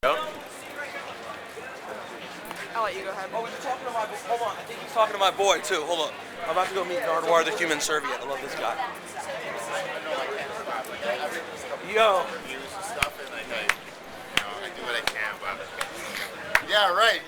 Yep. I'll let you go ahead. Oh, he's talking to my boy. Hold on, I think he's talking to my boy too. Hold up. I'm about to go meet Nardwuar the Human Serviette. I love this guy. Yo. Use the stuff and I do what I can, but Yeah, right.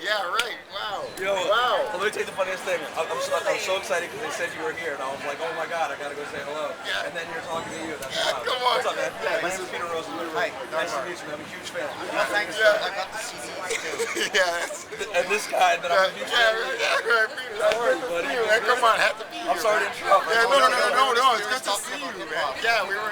Wow. Yo. Wow. Let me tell you the funniest thing. I'm so excited because they said you were here, and I was like, oh my god, I gotta go say hello. Yeah. And then you're talking to you. That's wild. Come on. What's up, man? Yeah, My name is Peter Rosenberg. Hi, Nice to Nardwuar. meet you. I'm a huge fan. Thanks. I got the CDs too. Yeah. And this guy that I'm a huge fan of. Right. How are you, buddy? Hey, come on, have to be here. I'm sorry to interrupt. Yeah, no. It's We good were to talking see about you, hip-hop. man. Yeah, we were.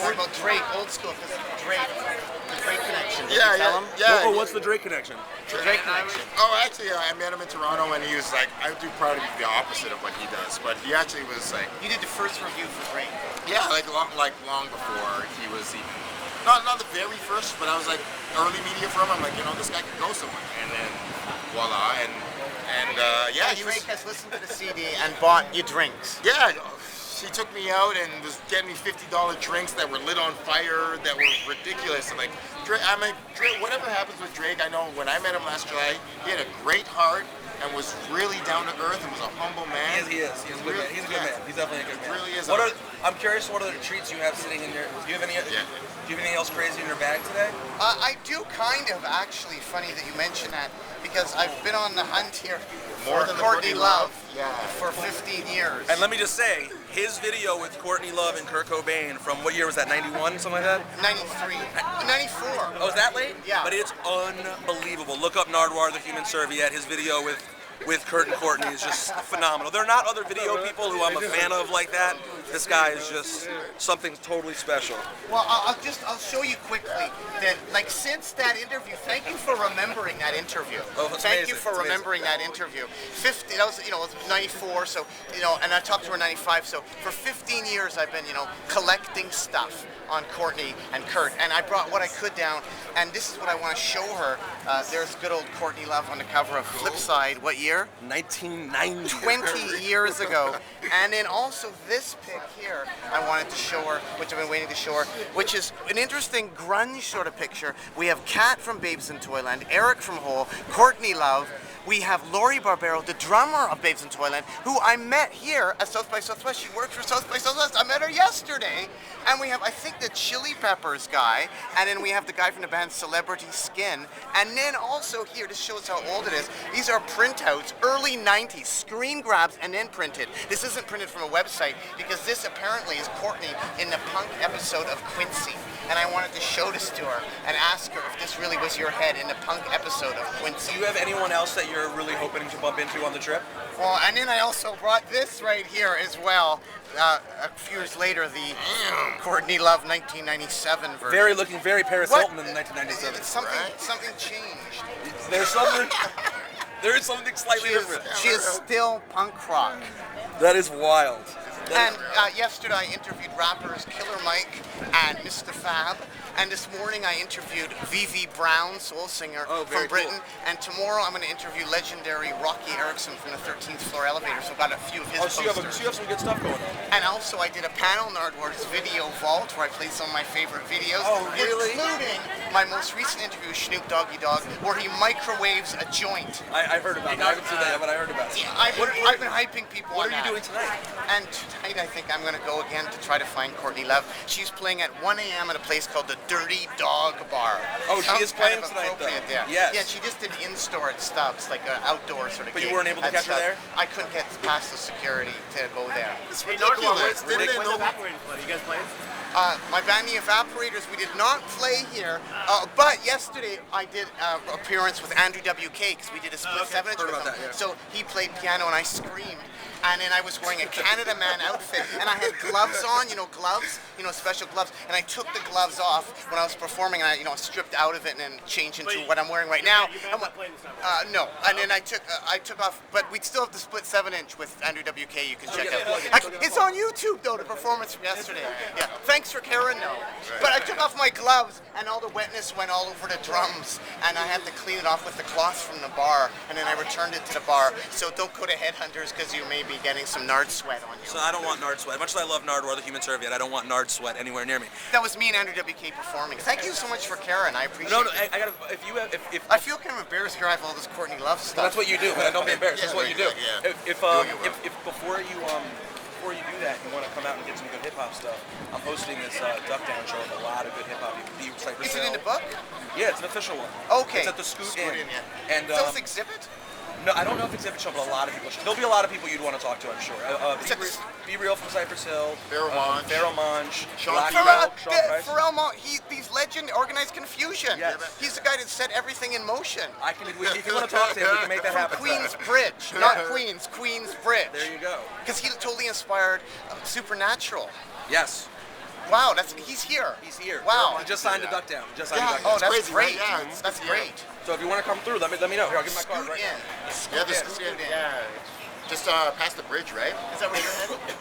We're about Drake, old school. This is Drake, the Drake connection. Did Yeah, you tell him? Oh, what's the Drake connection? The Drake connection. Oh, actually, I met him in Toronto, and he was like, I do probably the opposite of what he does, but he actually was like, You did the first review for Drake. yeah, long before he was even, not the very first, but I was like early media for him. I'm like, this guy can go somewhere, and then voila, and yeah, he was. Drake has listened to the CD and bought you drinks. Yeah, he took me out and was getting me $50 drinks that were lit on fire, that were ridiculous. And like, Drake, Drake, whatever happens with Drake, I know when I met him last July, he had a great heart and was really down to earth and was a humble man. He is. He's a good man. He's a good man. He's definitely a good man. Really is. I'm curious, what other treats you have sitting in your? Do you have anything else crazy in your bag today? I do kind of, actually. Funny that you mention that, because I've been on the hunt here More for than the Courtney Love Yeah. for 15 years. And let me just say, his video with Courtney Love and Kurt Cobain from what year was that? 91, something like that? 93, 94. Oh, is that late? Yeah. But it's unbelievable. Look up Nardwuar the Human Serviette. His video with Kurt and Courtney is just phenomenal. There are not other video people who I'm a fan of like that. This guy is just something totally special. Well, I'll show you quickly that, like, since that interview, thank you for remembering that interview. Oh, it's thank amazing. you for It's remembering that interview. 50, that was, it was 94, so, and I talked to her in 95, so for 15 years I've been, collecting stuff on Courtney and Kurt, and I brought what I could down, and this is what I want to show her. There's good old Courtney Love on the cover of Flipside. What year? 1990. 20 years ago. And then also this pic here, I wanted to show her, which I've been waiting to show her, which is an interesting grunge sort of picture. We have Kat from Babes in Toyland, Eric from Hole, Courtney Love. We have Lori Barbero, the drummer of Babes in Toyland, who I met here at South by Southwest. She works for South by Southwest. I met her yesterday. And we have, I think, the Chili Peppers guy, and then we have the guy from the band Celebrity Skin. And then also here, this shows how old it is, these are printouts, early 90s, screen grabs and then printed. This isn't printed from a website, because this apparently is Courtney in the punk episode of Quincy. And I wanted to show this to her and ask her if this really was your head in the punk episode of Quincy. Do you have anyone else that you're really hoping to bump into on the trip? Well, and then I also brought this right here as well. A few years later, the Courtney Love 1997 version. Looking very Paris What? Hilton in 1997. Something changed. There is something slightly different. She is still punk rock. That is wild. And yesterday I interviewed rappers Killer Mike and Mr. Fab. And this morning I interviewed Vivi Brown, soul singer from Britain. Cool. And tomorrow I'm going to interview legendary Rocky Erickson from the 13th Floor Elevator. So I've got a few of his posters. So you have some good stuff going on. And also I did a panel, Nardwuar's Video Vault, where I played some of my favorite videos. Oh, really? Including my most recent interview with Snoop Doggy Dogg, where he microwaves a joint. I heard about it. I haven't seen that yet, but I heard about it. Yeah, I've been hyping people What on are you that. doing tonight? And tonight I think I'm going to go again to try to find Courtney Love. She's playing at 1 a.m. at a place called the Dirty Dog Bar. Oh, she is playing kind of tonight, though. Yeah. Yes. Yeah, she just did in-store at Stubbs, like an outdoor sort of But gig you weren't able to at catch her Stubbs. there? I couldn't get past the security to go there. It's Hey, Nardwuar, ridiculous. when's Didn't they know? Evaporating Flood? Are you guys playing? My band, The Evaporators, we did not play here, but yesterday I did an appearance with Andrew WK, because we did a split 7-inch Heard with about him. that, yeah. So he played piano and I screamed. And then I was wearing a Canada Man outfit, and I had gloves on, gloves, special gloves. And I took the gloves off when I was performing, and I, stripped out of it and then changed into what I'm wearing right now. You're not playing this time. No, and then I took off, but we still have the split 7-inch with Andrew WK. You can check out. Actually, it's on YouTube though. The performance from yesterday. Yeah, thanks for Karen though. But I took off my gloves, and all the wetness went all over the drums, and I had to clean it off with the cloth from the bar, and then I returned it to the bar. So don't go to Headhunters, because you may be be getting some nard sweat on you. So I don't want nard sweat. Much as I love Nardwuar the Human Serviette, I don't want nard sweat anywhere near me. That was me and Andrew WK performing. Thank you so much for Karen. I appreciate No, it. I gotta. If you have, if I feel kind of embarrassed here. I have all this Courtney Love stuff. that's what you do, man. Don't be embarrassed. Yeah, That's what you do. yeah. If before you do that, you want to come out and get some good hip hop stuff. I'm hosting this Duck Down show with a lot of good hip hop people. Is it in the book? Yeah, it's an official one. Okay. It's at the Scoot Scoot Inn. Inn, yeah. And So it's exhibit? no, I don't know if it's exhibit show, but a lot of people. There'll be a lot of people you'd want to talk to, I'm sure. Be Real from Cypress Hill. Pharoah Monch. Sean Black Pharrell. Milk, Sean Price. Pharrell Monch, he's legend, organized confusion. Yes. He's the guy that set everything in motion. If you want to talk to him, we can make that happen. Queens Bridge, not Queens, Queens Bridge. There you go. Because he totally inspired Supernatural. Yes. Wow, he's here. He's here. Wow. He just signed a Duck Down. Just signed Yeah. a Duck Down. Oh, that's crazy, great. right? Yeah, it's- That's yeah. great. So if you want to come through, let me know. Here, I'll give my card Scoot right in. now. Yeah, the Scoot Scoot Inn. in. Yeah. Just past the bridge, right? Is that where you're headed? Are you